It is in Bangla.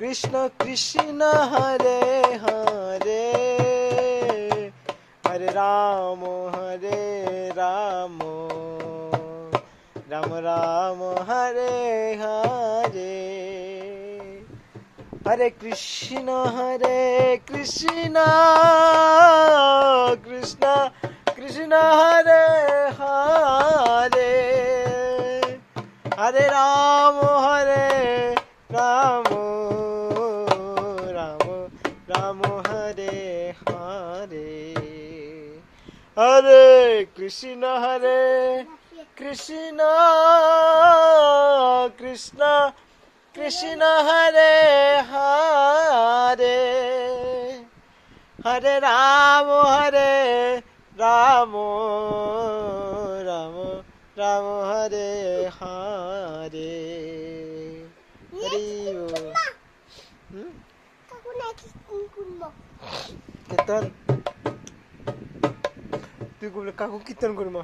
কৃষ্ণ কৃষ্ণ হরে হরে হরে রাম রাম রাম হরে হরে হরে কৃষ্ণ কৃষ্ণ কৃষ্ণ হরে হরে হরে রাম রাম রাম হরে হরে হরে কৃষ্ণ কৃষ্ণ কৃষ্ণ কৃষ্ণ হরে হরে হরে রাম রাম রাম হরে হরে হরি কীর্তন তুই কাকু কীর্তন করবো